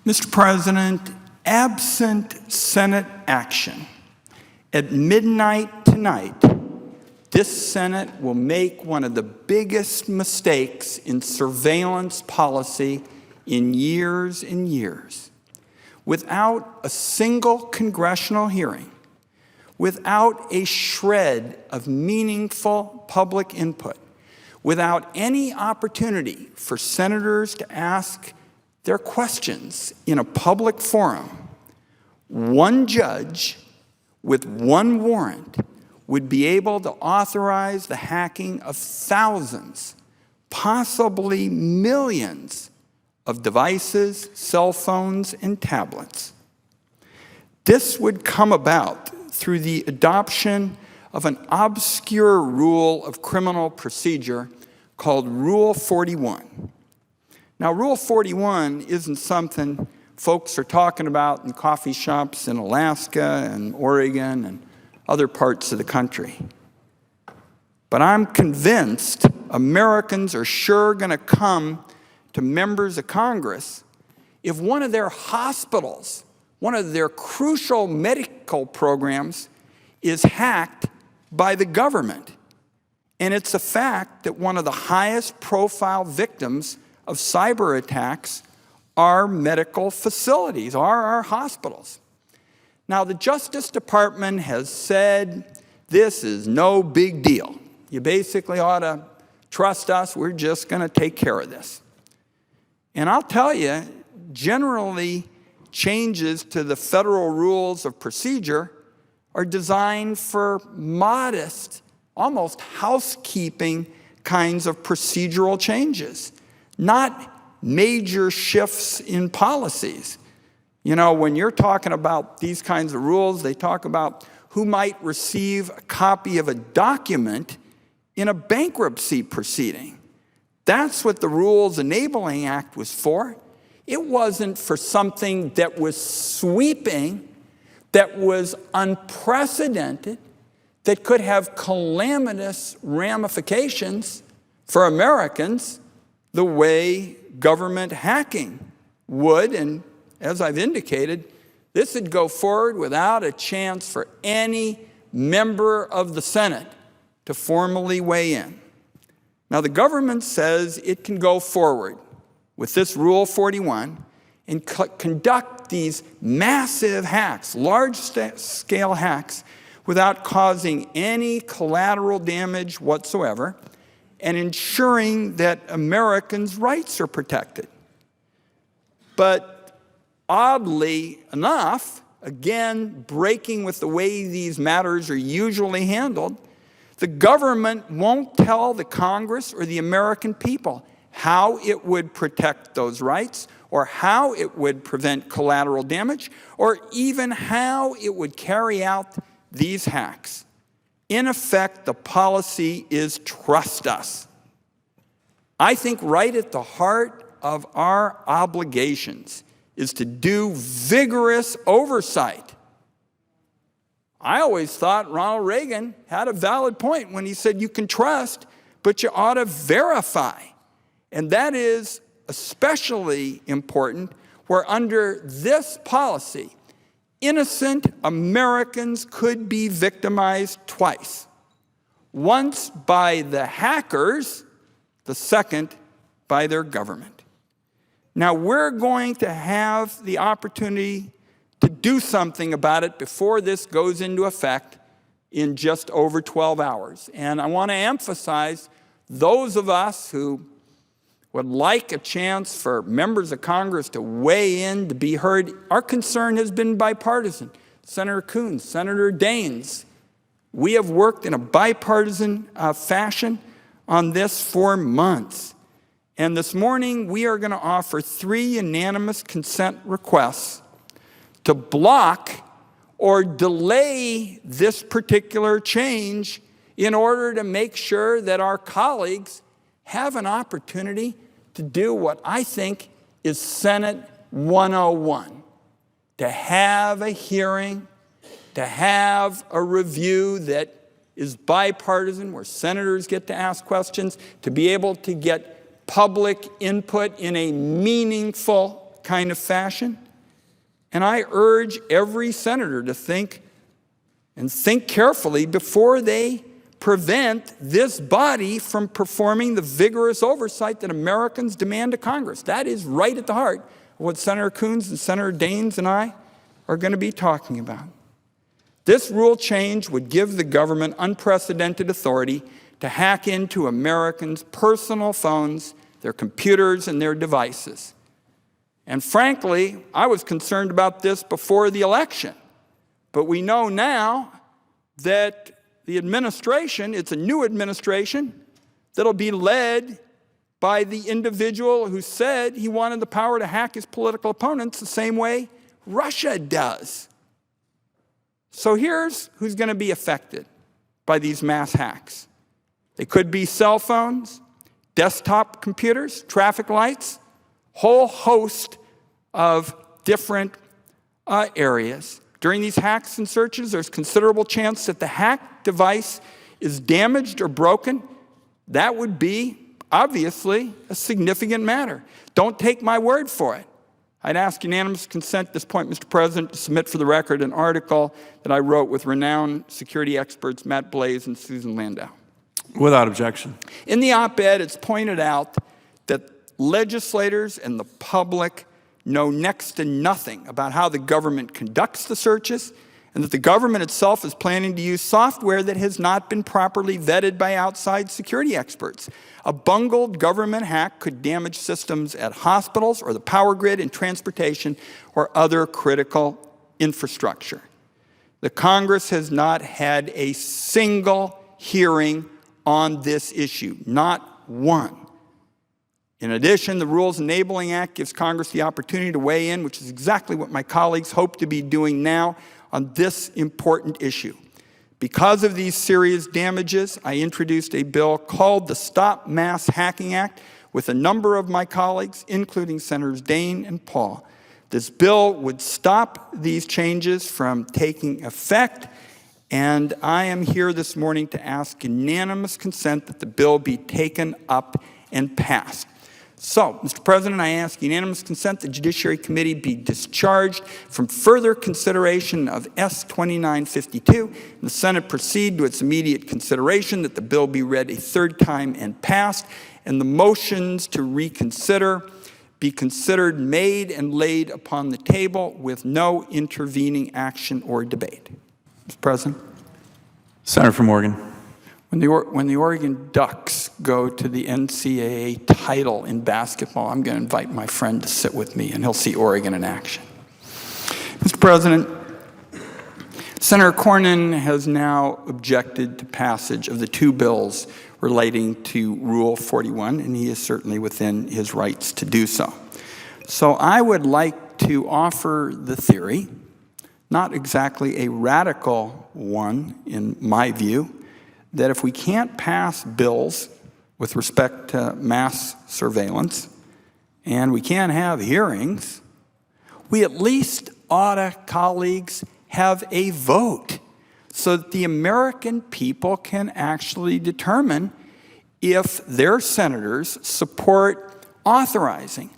Mr. President, absent Senate action, at midnight tonight, this Senate will make one of the biggest mistakes in surveillance policy in years and years. Without a single congressional hearing, without a shred of meaningful public input, without any opportunity for senators to ask their questions in a public forum, one judge with one warrant would be able to authorize the hacking of thousands, possibly millions of devices, cell phones, and tablets. This would come about through the adoption of an obscure rule of criminal procedure called Rule 41. Now, Rule 41 isn't something folks are talking about in coffee shops in Alaska and Oregon and other parts of the country. But I'm convinced Americans are sure going to come to members of Congress if one of their hospitals, one of their crucial medical programs, is hacked by the government. And it's a fact that one of the highest profile victims of cyber attacks are medical facilities, are our hospitals. Now, the Justice Department has said this is no big deal. You basically ought to trust us. We're just going to take care of this. And I'll tell you, generally, changes to the federal rules of procedure are designed for modest, almost housekeeping kinds of procedural changes, not major shifts in policies. You know, when you're talking about these kinds of rules, they talk about who might receive a copy of a document in a bankruptcy proceeding. That's what the Rules Enabling Act was for. It wasn't for something that was sweeping, that was unprecedented, that could have calamitous ramifications for Americans the way government hacking would. And as I've indicated, this would go forward without a chance for any member of the Senate to formally weigh in. Now, the government says it can go forward with this Rule 41 and conduct these massive hacks, large-scale hacks, without causing any collateral damage whatsoever and ensuring that Americans' rights are protected. But oddly enough, again, breaking with the way these matters are usually handled, the government won't tell the Congress or the American people how it would protect those rights, or how it would prevent collateral damage, or even how it would carry out these hacks. In effect, the policy is trust us. I think right at the heart of our obligations is to do vigorous oversight. I always thought Ronald Reagan had a valid point when he said you can trust, but you ought to verify. And that is especially important where under this policy, innocent Americans could be victimized twice. Once by the hackers, the second by their government. Now, we're going to have the opportunity to do something about it before this goes into effect in just over 12 hours. And I want to emphasize those of us who would like a chance for members of Congress to weigh in, to be heard. Our concern has been bipartisan. Senator Coons, Senator Daines, we have worked in a bipartisan fashion on this for months. And this morning, we are going to offer 3 unanimous consent requests to block or delay this particular change in order to make sure that our colleagues have an opportunity to do what I think is Senate 101, to have a hearing, to have a review that is bipartisan, where senators get to ask questions, to be able to get public input in a meaningful kind of fashion. And I urge every senator to think carefully before they prevent this body from performing the vigorous oversight that Americans demand of Congress. That is right at the heart of what Senator Coons and Senator Daines and I are going to be talking about. This rule change would give the government unprecedented authority to hack into Americans' personal phones, their computers, and their devices. And frankly, I was concerned about this before the election. But we know now that the administration, it's a new administration that'll be led by the individual who said he wanted the power to hack his political opponents the same way Russia does. So here's who's going to be affected by these mass hacks. They could be cell phones, desktop computers, traffic lights, whole host of different areas. During these hacks and searches, there's considerable chance that the hacked device is damaged or broken. That would be, obviously, a significant matter. Don't take my word for it. I'd ask unanimous consent at this point, Mr. President, to submit for the record an article that I wrote with renowned security experts Matt Blaze and Susan Landau. Without objection. In the op-ed, it's pointed out that legislators and the public know next to nothing about how the government conducts the searches, and that the government itself is planning to use software that has not been properly vetted by outside security experts. A bungled government hack could damage systems at hospitals or the power grid and transportation or other critical infrastructure. The Congress has not had a single hearing on this issue, not one. In addition, the Rules Enabling Act gives Congress the opportunity to weigh in, which is exactly what my colleagues hope to be doing now on this important issue. Because of these serious damages, I introduced a bill called the Stop Mass Hacking Act with a number of my colleagues, including Senators Daines and Paul. This bill would stop these changes from taking effect, and I am here this morning to ask unanimous consent that the bill be taken up and passed. So, Mr. President, I ask unanimous consent the Judiciary Committee be discharged from further consideration of S. 2952, and the Senate proceed to its immediate consideration, that the bill be read a third time and passed, and the motions to reconsider be considered made and laid upon the table with no intervening action or debate. Mr. President? Senator from Oregon. When the Oregon Ducks go to the NCAA title in basketball, I'm going to invite my friend to sit with me, and he'll see Oregon in action. Mr. President, Senator Cornyn has now objected to passage of the two bills relating to Rule 41, and he is certainly within his rights to do so. So I would like to offer the theory, not exactly a radical one in my view, that if we can't pass bills with respect to mass surveillance and we can't have hearings, we at least ought to, colleagues, have a vote so that the American people can actually determine if their senators support authorizing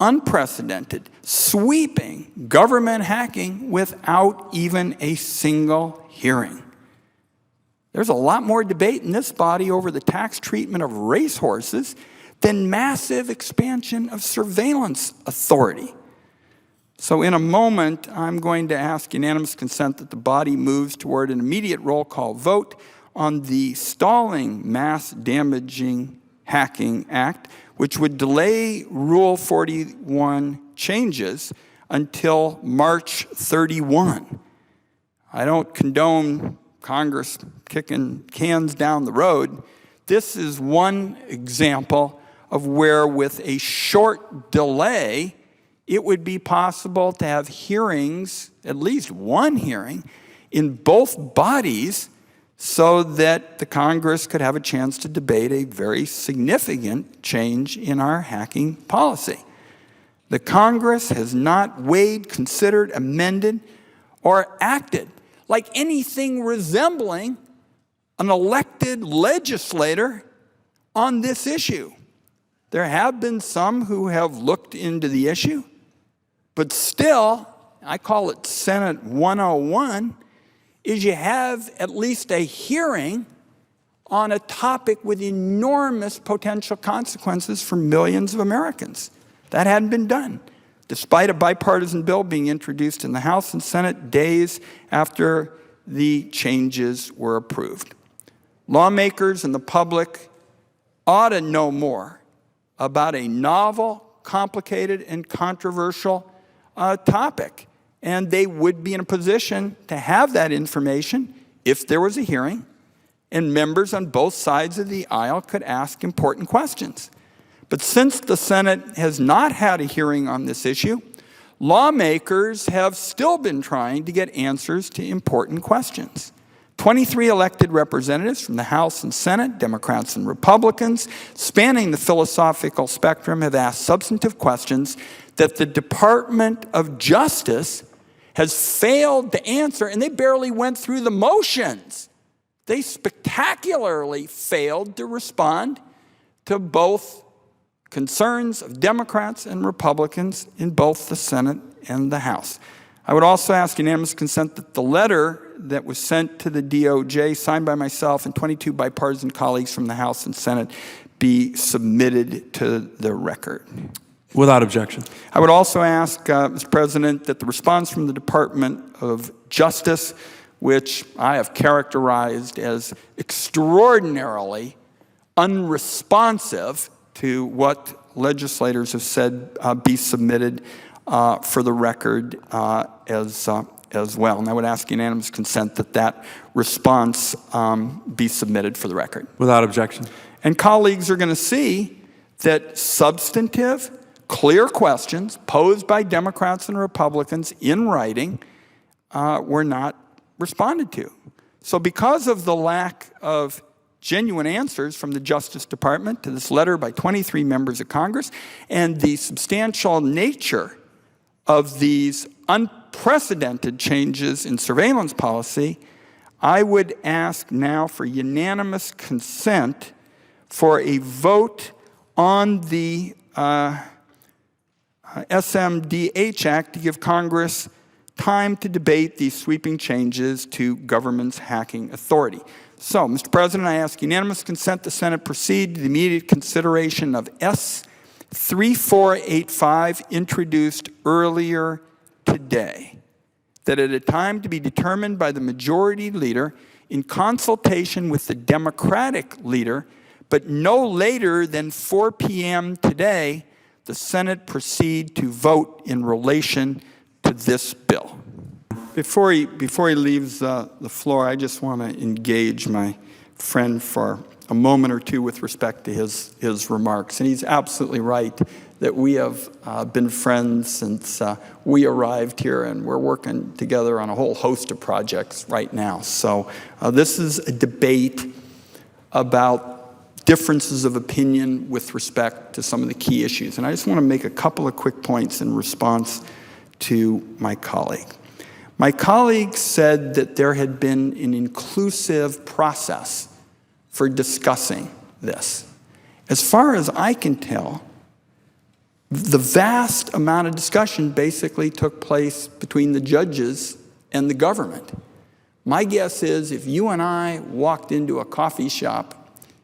unprecedented, sweeping government hacking without even a single hearing. There's a lot more debate in this body over the tax treatment of racehorses than massive expansion of surveillance authority. So in a moment, I'm going to ask unanimous consent that the body moves toward an immediate roll call vote on the Stalling Mass Damaging Hacking Act, which would delay Rule 41 changes until March 31. I don't condone Congress kicking cans down the road. This is one example of where, with a short delay, it would be possible to have hearings, at least one hearing, in both bodies so that the Congress could have a chance to debate a very significant change in our hacking policy. The Congress has not weighed, considered, amended, or acted like anything resembling an elected legislator on this issue. There have been some who have looked into the issue, But still, I call it Senate 101, is you have at least a hearing on a topic with enormous potential consequences for millions of Americans. That hadn't been done, despite a bipartisan bill being introduced in the House and Senate days after the changes were approved. Lawmakers and the public ought to know more about a novel, complicated, and controversial topic. And they would be in a position to have that information if there was a hearing, and members on both sides of the aisle could ask important questions. But since the Senate has not had a hearing on this issue, lawmakers have still been trying to get answers to important questions. 23 elected representatives from the House and Senate, Democrats and Republicans, spanning the philosophical spectrum, have asked substantive questions that the Department of Justice has failed to answer, and they barely went through the motions. They spectacularly failed to respond to both concerns of Democrats and Republicans in both the Senate and the House. I would also ask unanimous consent that the letter that was sent to the DOJ, signed by myself and 22 bipartisan colleagues from the House and Senate, be submitted to the record. Without objection. I would also ask, Mr. President, that the response from the Department of Justice, which I have characterized as extraordinarily unresponsive to what legislators have said, be submitted for the record as well. And I would ask unanimous consent that that response be submitted for the record. Without objection. And colleagues are going to see that substantive, clear questions posed by Democrats and Republicans in writing were not responded to. So because of the lack of genuine answers from the Justice Department to this letter by 23 members of Congress, and the substantial nature of these unprecedented changes in surveillance policy, I would ask now for unanimous consent for a vote on the SMDH Act to give Congress time to debate these sweeping changes to government's hacking authority. So, Mr. President, I ask unanimous consent the Senate proceed to the immediate consideration of S. 3485, introduced earlier today, that at a time to be determined by the majority leader in consultation with the Democratic leader, but no later than 4 p.m. today, the Senate proceed to vote in relation to this bill. Before he leaves the floor, I just want to engage my friend for a moment or two with respect to his remarks. And he's absolutely right that we have been friends since we arrived here, and we're working together on a whole host of projects right now. So this is a debate about differences of opinion with respect to some of the key issues. And I just want to make a couple of quick points in response to my colleague. My colleague said that there had been an inclusive process for discussing this. As far as I can tell, the vast amount of discussion basically took place between the judges and the government. My guess is if you and I walked into a coffee shop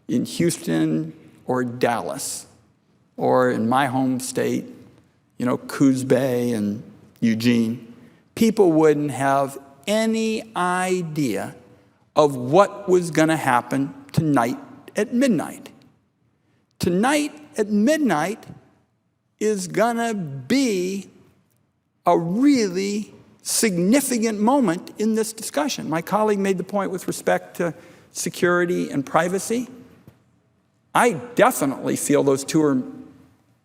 in Houston or Dallas, or in my home state, Coos Bay and Eugene, people wouldn't have any idea of what was going to happen tonight at midnight. Tonight at midnight is going to be a really significant moment in this discussion. My colleague made the point with respect to security and privacy. I definitely feel those two are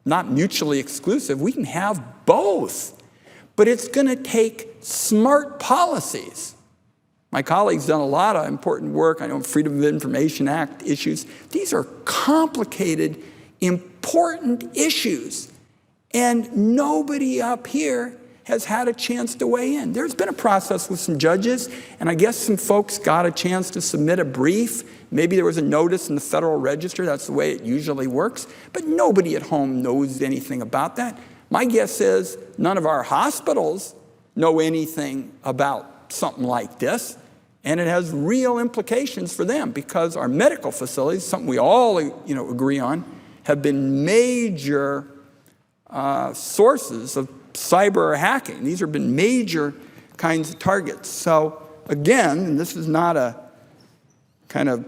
not mutually exclusive. We can have both. But it's going to take smart policies. My colleague's done a lot of important work. I know Freedom of Information Act issues. These are complicated, important issues. And nobody up here has had a chance to weigh in. There's been a process with some judges, and I guess some folks got a chance to submit a brief. Maybe there was a notice in the Federal Register. That's the way it usually works. But nobody at home knows anything about that. My guess is none of our hospitals know anything about something like this, and it has real implications for them because our medical facilities, something we all agree on, have been major sources of cyber hacking. These have been major kinds of targets. So again, and this is not a kind of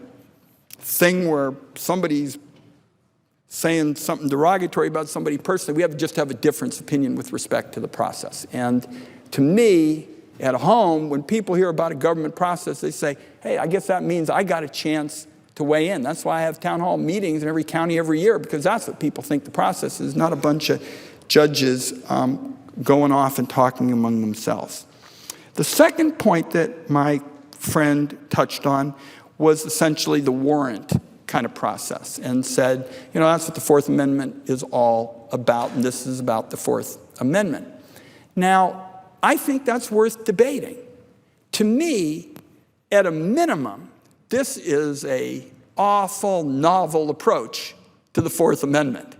thing where somebody's saying something derogatory about somebody personally. We just have a difference of opinion with respect to the process. And to me, at home, when people hear about a government process, they say, hey, I guess that means I got a chance to weigh in. That's why I have town hall meetings in every county every year, because that's what people think the process is, not a bunch of judges going off and talking among themselves. The second point that my friend touched on was essentially the warrant kind of process and said, that's what the Fourth Amendment is all about, and this is about the Fourth Amendment. Now, I think that's worth debating. To me, at a minimum, this is an awful novel approach to the Fourth Amendment.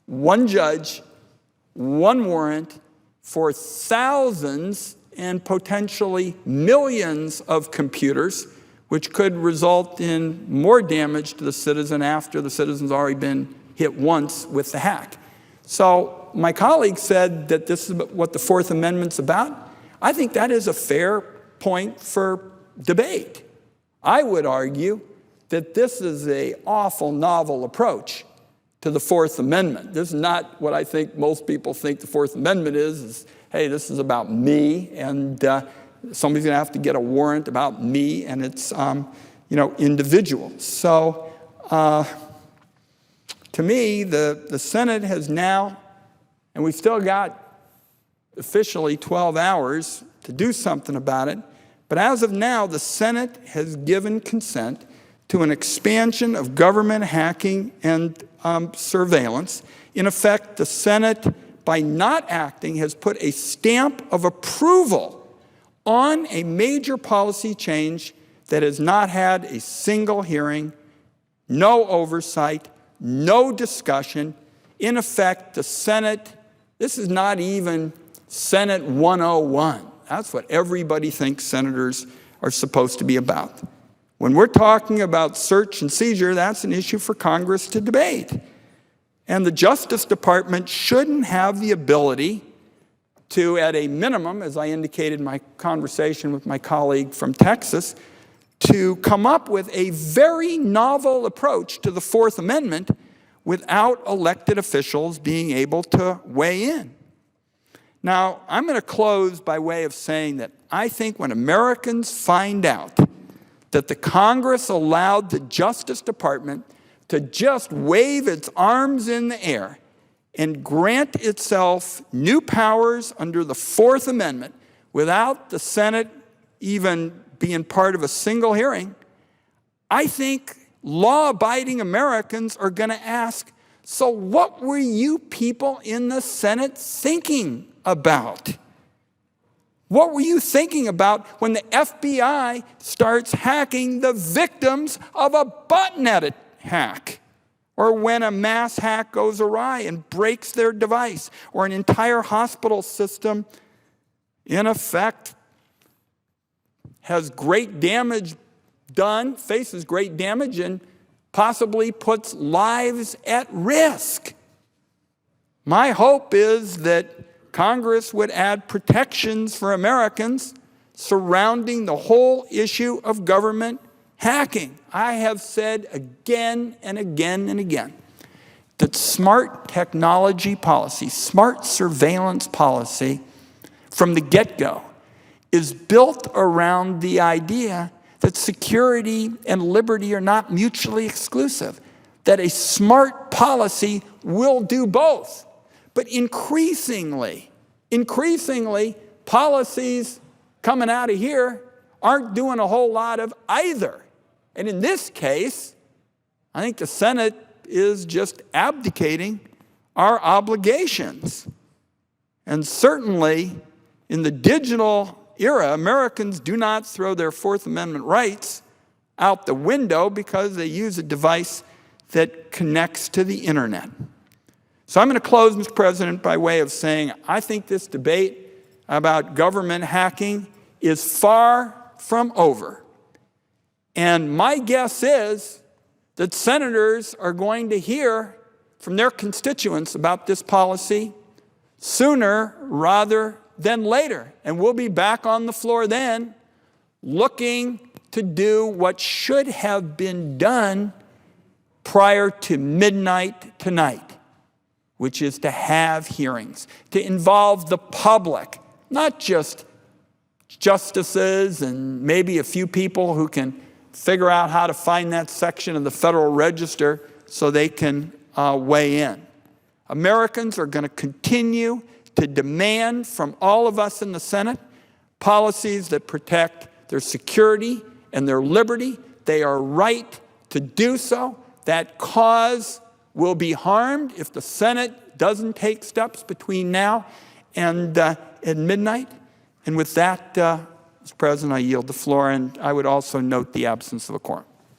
One judge, one warrant for thousands and potentially millions of computers, which could result in more damage to the citizen after the citizen's already been hit once with the hack. So my colleague said that this is what the Fourth Amendment's about. I think that is a fair point for debate. I would argue that this is an awful novel approach to the Fourth Amendment. This is not what I think most people think the Fourth Amendment is hey, this is about me, and somebody's going to have to get a warrant about me, and it's individual. So to me, the Senate has now, and we've still got officially 12 hours to do something about it, but as of now, the Senate has given consent to an expansion of government hacking and surveillance. In effect, the Senate, by not acting, has put a stamp of approval on a major policy change that has not had a single hearing, no oversight, no discussion. In effect, the Senate, this is not even Senate 101. That's what everybody thinks senators are supposed to be about. When we're talking about search and seizure, that's an issue for Congress to debate. And the Justice Department shouldn't have the ability to, at a minimum, as I indicated in my conversation with my colleague from Texas, to come up with a very novel approach to the Fourth Amendment without elected officials being able to weigh in. Now, I'm going to close by way of saying that I think when Americans find out that the Congress allowed the Justice Department to just wave its arms in the air and grant itself new powers under the Fourth Amendment without the Senate even being part of a single hearing, I think law-abiding Americans are going to ask, so what were you people in the Senate thinking about? What were you thinking about when the FBI starts hacking the victims of a botnet hack? Or when a mass hack goes awry and breaks their device? Or an entire hospital system, in effect, has great damage done, faces great damage, and possibly puts lives at risk. My hope is that Congress would add protections for Americans surrounding the whole issue of government hacking. I have said again and again and again that smart technology policy, smart surveillance policy from the get-go is built around the idea that security and liberty are not mutually exclusive, that a smart policy will do both. But increasingly, policies coming out of here aren't doing a whole lot of either. And in this case, I think the Senate is just abdicating our obligations. And certainly, in the digital era, Americans do not throw their Fourth Amendment rights out the window because they use a device that connects to the internet. So I'm going to close, Mr. President, by way of saying I think this debate about government hacking is far from over. And my guess is that senators are going to hear from their constituents about this policy sooner rather than later. And we'll be back on the floor then looking to do what should have been done prior to midnight tonight, which is to have hearings, to involve the public, not just justices and maybe a few people who can figure out how to find that section of the Federal Register so they can weigh in. Americans are going to continue to demand from all of us in the Senate policies that protect their security and their liberty. They are right to do so. That cause will be harmed if the Senate doesn't take steps between now and midnight. And with that, Mr. President, I yield the floor, and I would also note the absence of a quorum.